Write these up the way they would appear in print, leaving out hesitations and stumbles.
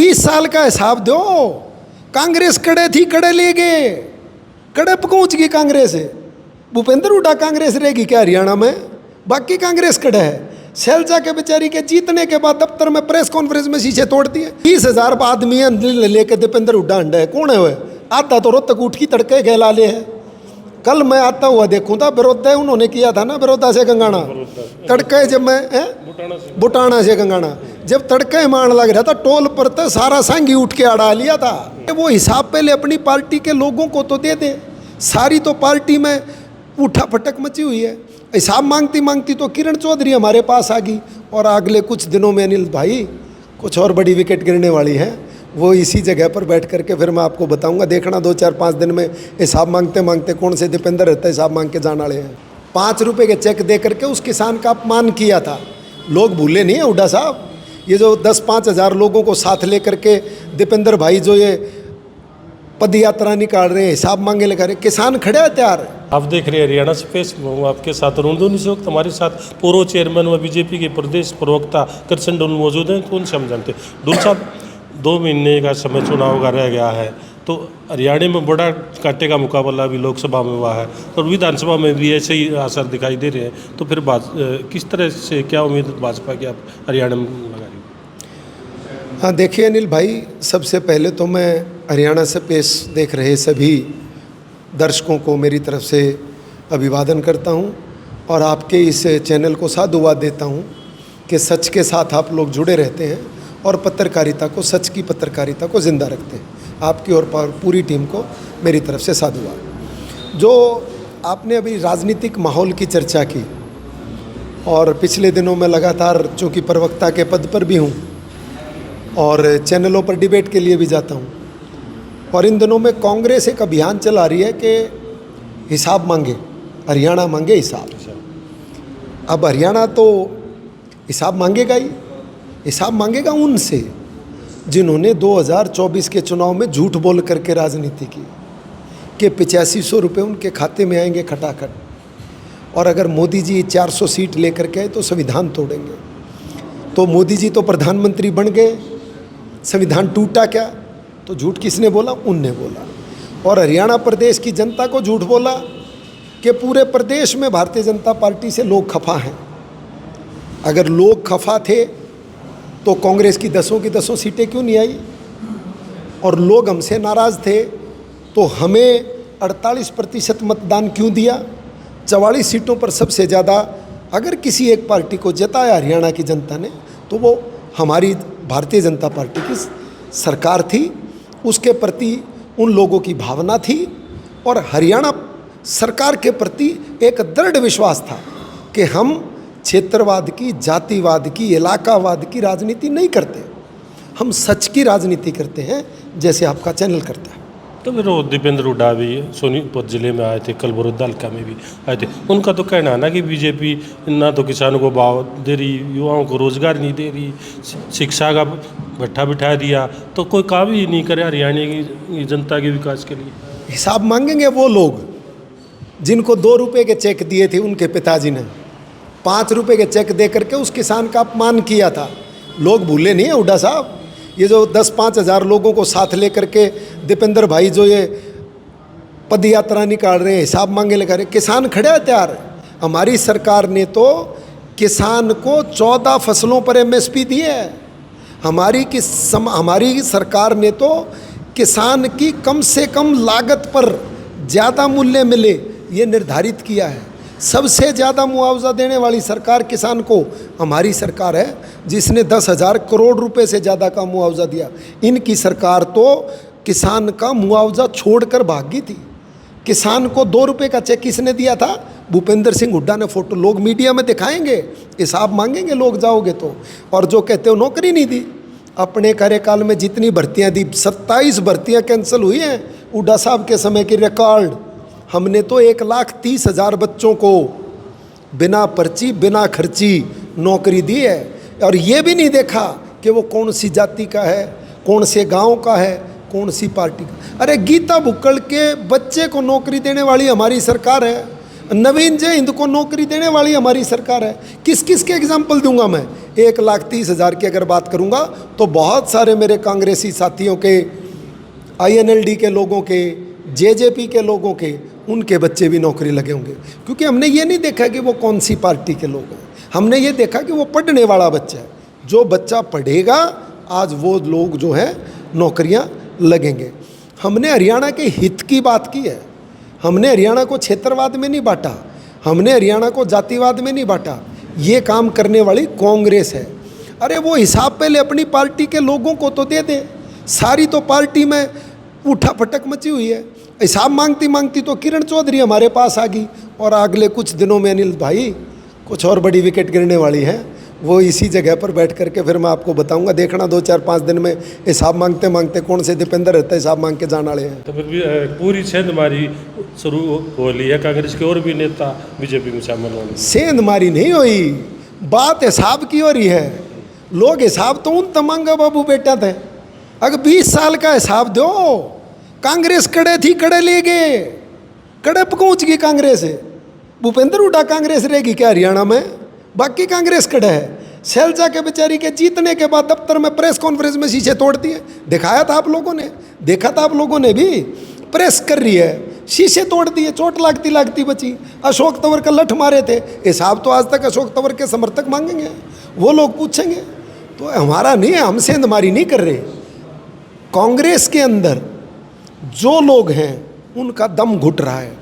20 साल का हिसाब दो। कांग्रेस कड़े थी, कड़े ले गए, कड़े पहुंच गई कांग्रेस। भूपेंद्र हुड्डा कांग्रेस रहेगी क्या हरियाणा में? बाकी कांग्रेस कड़े है। शैलजा के बेचारी के जीतने के बाद दफ्तर में प्रेस कॉन्फ्रेंस में शीशे तोड़ दिए। 30,000 आदमी लेके दीपेंद्र हुड्डा हंडा है, कौन है वह? आधा तो रोहतक उठ की तड़के गहला ले है। कल मैं आता हुआ देखूं था, बड़ौदा उन्होंने किया था ना, बड़ौदा से गंगाना तड़के, जब मैं बुटाना से गंगाना जब तड़के मारने लग रहा था, टोल पर तो सारा सांगी उठ के अड़ा लिया था। वो हिसाब पहले अपनी पार्टी के लोगों को तो दे दे। सारी तो पार्टी में उठा फटक मची हुई है। हिसाब मांगती मांगती तो किरण चौधरी हमारे पास आ गई, और अगले कुछ दिनों में अनिल भाई कुछ और बड़ी विकेट गिरने वाली है। वो इसी जगह पर बैठ करके फिर मैं आपको बताऊंगा, देखना 2-4-5 दिन में हिसाब मांगते मांगते कौन से दीपेंद्र रहता है हिसाब मांग के जाने वाले हैं। 5 रुपये के चेक दे करके उस किसान का अपमान किया था। लोग भूले नहीं है हुड्डा साहब। ये जो 10-5 हज़ार लोगों को साथ लेकर के दीपेंद्र भाई जो ये पद यात्रा निकाल रहे हैं, हिसाब मांगे लेकर रहे, किसान खड़े हैं तैयार। आप देख रहे हैं हरियाणा स्पेस, हूँ आपके साथ अरुण इस वक्त हमारे साथ पूर्व चेयरमैन व बीजेपी के प्रदेश प्रवक्ता कृष्ण डुल मौजूद हैं। कौन से हम जानते हैं डुल साहब, 2 महीने का समय चुनाव का रह गया है, तो हरियाणा में बड़ा कांटे का मुकाबला भी लोकसभा में हुआ है और विधानसभा में भी ऐसे ही असर दिखाई दे रहे हैं। तो फिर किस तरह से क्या उम्मीद भाजपा की आप हरियाणा में लगा रही हो? हाँ देखिए अनिल भाई, सबसे पहले तो मैं हरियाणा से पेश देख रहे सभी दर्शकों को मेरी तरफ से अभिवादन करता हूँ, और आपके इस चैनल को साधुवाद देता हूँ कि सच के साथ आप लोग जुड़े रहते हैं और पत्रकारिता को, सच की पत्रकारिता को ज़िंदा रखते हैं। आपकी और पूरी टीम को मेरी तरफ से साधुवाद। जो आपने अभी राजनीतिक माहौल की चर्चा की, और पिछले दिनों में लगातार चूँकि प्रवक्ता के पद पर भी हूँ और चैनलों पर डिबेट के लिए भी जाता हूँ, और इन दिनों में कांग्रेस एक अभियान चला रही है कि हिसाब मांगे, हरियाणा मांगे हिसाब। अब हरियाणा तो हिसाब मांगेगा ही, हिसाब मांगेगा उनसे जिन्होंने 2024 के चुनाव में झूठ बोल करके राजनीति की कि 8500 रुपये उनके खाते में आएंगे खटाखट, और अगर मोदी जी 400 सीट लेकर के आए तो संविधान तोड़ेंगे। तो मोदी जी तो प्रधानमंत्री बन गए, संविधान टूटा क्या? तो झूठ किसने बोला? उनने बोला। और हरियाणा प्रदेश की जनता को झूठ बोला कि पूरे प्रदेश में भारतीय जनता पार्टी से लोग खफा हैं। अगर लोग खफा थे तो कांग्रेस की 10 सीटें क्यों नहीं आई? और लोग हमसे नाराज़ थे तो हमें 48% मतदान क्यों दिया? 44 सीटों पर सबसे ज़्यादा अगर किसी एक पार्टी को जिताया हरियाणा की जनता ने तो वो हमारी भारतीय जनता पार्टी की सरकार थी। उसके प्रति उन लोगों की भावना थी, और हरियाणा सरकार के प्रति एक दृढ़ विश्वास था कि हम क्षेत्रवाद की, जातिवाद की, इलाकावाद की राजनीति नहीं करते, हम सच की राजनीति करते हैं, जैसे आपका चैनल करता है। तो फिर वो दीपेंद्र हुड्डा भी सोनीपत जिले में आए थे, कल बड़ौदा हल्का में भी आए थे। उनका तो कहना है ना कि बीजेपी ना तो किसानों को भाव दे रही, युवाओं को रोजगार नहीं दे रही, शिक्षा का भट्ठा बिठा दिया, तो कोई काम ही नहीं करे हरियाणा की जनता के विकास के लिए। हिसाब मांगेंगे वो लोग जिनको 2 रुपये के चेक दिए थे उनके पिताजी ने, 5 रुपये के चेक दे करके उस किसान का अपमान किया था। लोग भूले नहीं है हुड्डा साहब। ये जो 10-5 हज़ार लोगों को साथ लेकर के दीपेंद्र भाई जो ये पद यात्रा निकाल रहे हैं, हिसाब मांगे लेकर रहे, किसान खड़े हैं तैयार। हमारी सरकार ने तो किसान को 14 फसलों पर MSP दी है। हमारी सरकार ने तो किसान की कम से कम लागत पर ज़्यादा मूल्य मिले ये निर्धारित किया है। सबसे ज़्यादा मुआवजा देने वाली सरकार किसान को हमारी सरकार है, जिसने 10,000 करोड़ रुपए से ज़्यादा का मुआवजा दिया। इनकी सरकार तो किसान का मुआवजा छोड़कर भागी थी। किसान को 2 रुपये का चेक किसने दिया था? भूपेंद्र सिंह हुड्डा ने। फोटो लोग मीडिया में दिखाएंगे, हिसाब मांगेंगे लोग जाओगे तो। और जो कहते हो नौकरी नहीं दी, अपने कार्यकाल में जितनी भर्तियां दी, 27 भर्तियां कैंसिल हुई हैं हुड्डा साहब के समय की रिकॉर्ड। हमने तो 1,30,000 बच्चों को बिना पर्ची बिना खर्ची नौकरी दी है, और ये भी नहीं देखा कि वो कौन सी जाति का है, कौन से गांव का है, कौन सी पार्टी का। अरे गीता भुक्कड़ के बच्चे को नौकरी देने वाली हमारी सरकार है। नवीन जय हिंद को नौकरी देने वाली हमारी सरकार है। किस किस के एग्जाम्पल दूंगा मैं? 1,30,000 की अगर बात करूंगा तो बहुत सारे मेरे कांग्रेसी साथियों के, INLD के लोगों के, JJP के लोगों के, उनके बच्चे भी नौकरी लगे होंगे। क्योंकि हमने ये नहीं देखा कि वो कौन सी पार्टी के लोग हैं, हमने ये देखा कि वो पढ़ने वाला बच्चा है। जो बच्चा पढ़ेगा आज वो लोग जो है नौकरियां लगेंगे। हमने हरियाणा के हित की बात की है। हमने हरियाणा को क्षेत्रवाद में नहीं बांटा, हमने हरियाणा को जातिवाद में नहीं बांटा। ये काम करने वाली कांग्रेस है। अरे वो हिसाब पहले अपनी पार्टी के लोगों को तो दे दे। सारी तो पार्टी में उठा फटक मची हुई है। हिसाब मांगती मांगती तो किरण चौधरी हमारे पास आ गई, और अगले कुछ दिनों में अनिल भाई कुछ और बड़ी विकेट गिरने वाली है। वो इसी जगह पर बैठ करके फिर मैं आपको बताऊंगा, देखना 2-4-5 दिन में हिसाब मांगते मांगते कौन से दीपेंद्र रहता है हिसाब मांग के जाने वाले हैं। तो फिर भी पूरी सेंधमारी शुरू हो ली है, कांग्रेस के और भी नेता बीजेपी में शामिल होने। सेंधमारी नहीं हुई, बात हिसाब की हो रही है। लोग हिसाब तो उन तमांगा बाबू बेटा थे। अगर 20 साल का हिसाब दो, कांग्रेस कड़े थी, कड़े ले गए, कड़े पहुंच गई कांग्रेस। भूपेंद्र हुड्डा कांग्रेस रहेगी क्या हरियाणा में? बाकी कांग्रेस कड़े है। शैलजा के बेचारी के जीतने के बाद दफ्तर में प्रेस कॉन्फ्रेंस में शीशे तोड़ दिए, दिखाया था आप लोगों ने, देखा था आप लोगों ने भी। प्रेस कर रही है, शीशे तोड़ दिए, चोट लागती लागती बची। अशोक तंवर का लठ मारे थे, हिसाब तो आज तक अशोक तंवर के समर्थक मांगेंगे, वो लोग पूछेंगे। तो हमारा नहीं है, हम सेंधमारी नहीं कर रहे। कांग्रेस के अंदर जो लोग हैं उनका दम घुट रहा है,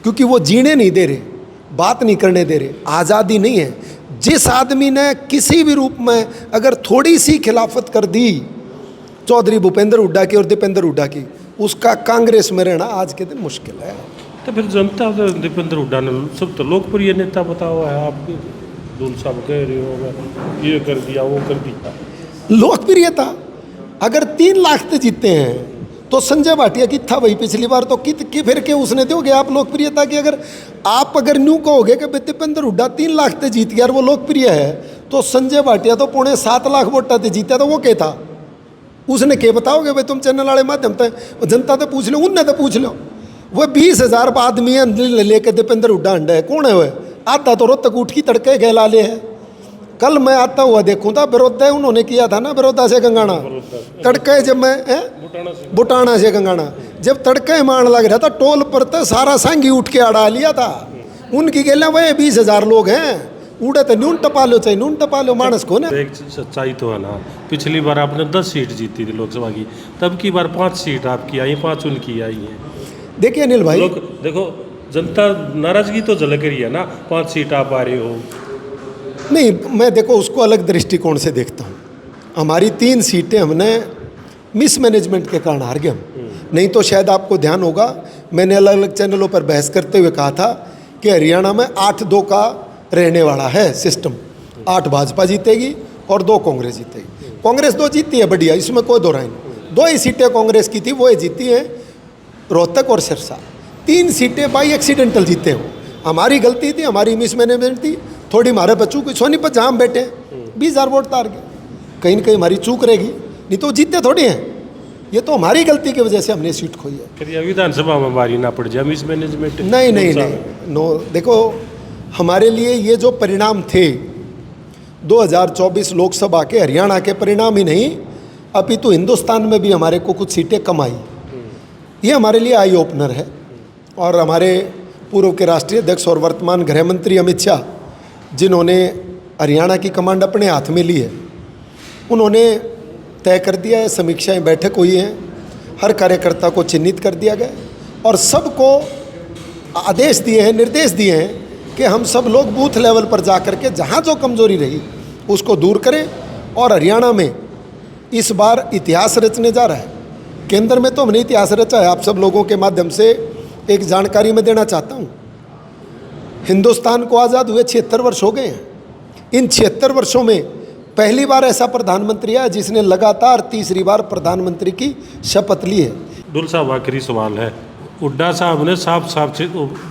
क्योंकि वो जीने नहीं दे रहे, बात नहीं करने दे रहे, आज़ादी नहीं है। जिस आदमी ने किसी भी रूप में अगर थोड़ी सी खिलाफत कर दी चौधरी भूपेंद्र हुड्डा की और दीपेंद्र हुड्डा की, उसका कांग्रेस में रहना आज के दिन मुश्किल है। तो फिर जनता तो दीपेंद्र हुड्डा ने सब तो लोकप्रिय नेता बताओ है। आप दूल साहब कह रहे हो ये कर दिया वो कर दिया। लोकप्रियता अगर 3 लाख से जीतते हैं तो संजय भाटिया की था वही पिछली बार, तो कित की फिर के उसने दोगे आप लोकप्रियता की? अगर न्यू कहोगे कि दीपेंद्र हुड्डा 3 लाख से जीत गया और वो लोकप्रिय है, तो संजय भाटिया तो 7.25 लाख वोटा से जीता, तो वो क्या था? उसने क्या बताओगे भाई? तुम चैनल वाले माध्यम से जनता से पूछ लो, उनने तो पूछ लो। वो 20,000 आदमी लेके दीपेंद्र हुड्डा अंडा है, कौन है वह? आता तो रोहतक उठ की तड़के गहला ले है। कल मैं आता हुआ देखूँ था, बिरोधा उन्होंने किया था ना, बिरोधा से गंगाना तड़के, जब मैं बुटाना से गंगाना जब तड़के मान लग रहा था, टोल पर तो सारा सांगी उठ के अड़ा लिया था। उनकी गैला वह 20,000 लोग हैं, उड़े तो नून टपा लो, चाहे नून टपा लो, मानस को ना। एक सच्चाई तो है ना, पिछली बार आपने 10 सीट जीती थी लोकसभा की, तब की बार 5 सीट आपकी आई, 5 उनकी आई है। देखिए अनिल भाई, देखो जनता नाराजगी तो झलक रही है ना, 5 सीट आप आ रहे हो। नहीं, मैं देखो उसको अलग दृष्टिकोण से देखता हूँ। हमारी 3 सीटें हमने मिसमैनेजमेंट के कारण हार गए हम। नहीं तो शायद आपको ध्यान होगा, मैंने अलग अलग चैनलों पर बहस करते हुए कहा था कि हरियाणा में 8-2 का रहने वाला है सिस्टम। 8 भाजपा जीतेगी और 2 कांग्रेस जीतेगी। कांग्रेस 2 जीती है, बढ़िया, इसमें कोई दो राय नहीं। 2 ही सीटें कांग्रेस की थी, वो ही जीती हैं, रोहतक और सिरसा। 3 सीटें बाई एक्सीडेंटल जीते हो। हमारी गलती थी, हमारी मिसमैनेजमेंट थी, थोड़ी हमारे बच्चों की सोनीपत जहाँ हम बैठे 20,000 वोट तार गए। कहीं ना कहीं हमारी चूक रहेगी, नहीं तो जीतते थोड़ी हैं। ये तो हमारी गलती की वजह से हमने सीट खोई है। फिर विधानसभा में बारी ना पड़ जाए मिसमैनेजमेंट। नहीं नहीं नहीं, नो, देखो हमारे लिए ये जो परिणाम थे 2024 लोकसभा के, हरियाणा के परिणाम ही नहीं, अपितु हिंदुस्तान में भी हमारे को कुछ सीटें कम आई। ये हमारे लिए आई ओपनर है। और हमारे पूर्व के राष्ट्रीय अध्यक्ष और वर्तमान गृह मंत्री अमित शाह, जिन्होंने हरियाणा की कमांड अपने हाथ में ली है, उन्होंने तय कर दिया है, समीक्षाएं बैठक हुई हैं, हर कार्यकर्ता को चिन्हित कर दिया गया और सबको आदेश दिए हैं, निर्देश दिए हैं कि हम सब लोग बूथ लेवल पर जा कर के जहाँ जो कमजोरी रही उसको दूर करें। और हरियाणा में इस बार इतिहास रचने जा रहा है। केंद्र में तो हमने इतिहास रचा है। आप सब लोगों के माध्यम से एक जानकारी मैं देना चाहता हूँ। हिंदुस्तान को आज़ाद हुए 76 वर्ष हो गए हैं। इन 76 वर्षों में पहली बार ऐसा प्रधानमंत्री है जिसने लगातार 3री बार प्रधानमंत्री की शपथ ली है। दुल साहब, आखिरी सवाल है। हुड्डा साहब ने साफ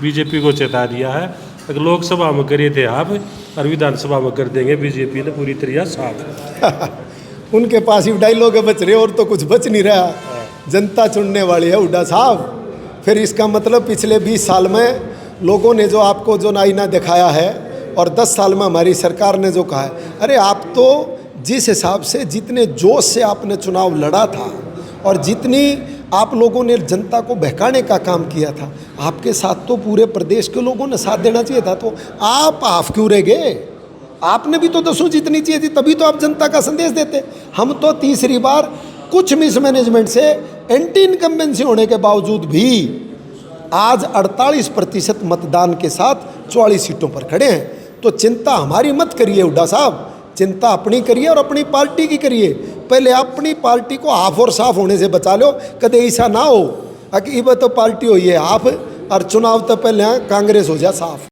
बीजेपी को चेता दिया है, अगर लोकसभा में करे थे आप और विधानसभा में कर देंगे बीजेपी ने पूरी तरह साफ। उनके पास ही डायलॉग बच रहे और तो कुछ बच नहीं रहा। जनता चुनने वाली है हुड्डा साहब। फिर इसका मतलब पिछले 20 साल में लोगों ने जो आपको जो आईना दिखाया है और 10 साल में हमारी सरकार ने जो कहा है, अरे आप तो जिस हिसाब से जितने जोश से आपने चुनाव लड़ा था और जितनी आप लोगों ने जनता को बहकाने का काम किया था, आपके साथ तो पूरे प्रदेश के लोगों ने साथ देना चाहिए था। तो आप हाफ क्यों रह गए? आपने भी तो 10 जीतनी चाहिए थी, तभी तो आप जनता का संदेश देते। हम तो तीसरी बार कुछ मिसमैनेजमेंट से एंटी इनकम्बेंसी होने के बावजूद भी आज 48% मतदान के साथ 44 सीटों पर खड़े हैं। तो चिंता हमारी मत करिए हुड्डा साहब, चिंता अपनी करिए और अपनी पार्टी की करिए। पहले अपनी पार्टी को हाफ और साफ होने से बचा लो, कदे ऐसा ना हो कि तो पार्टी हो ये हाफ और चुनाव तो पहले कांग्रेस हो जाए साफ।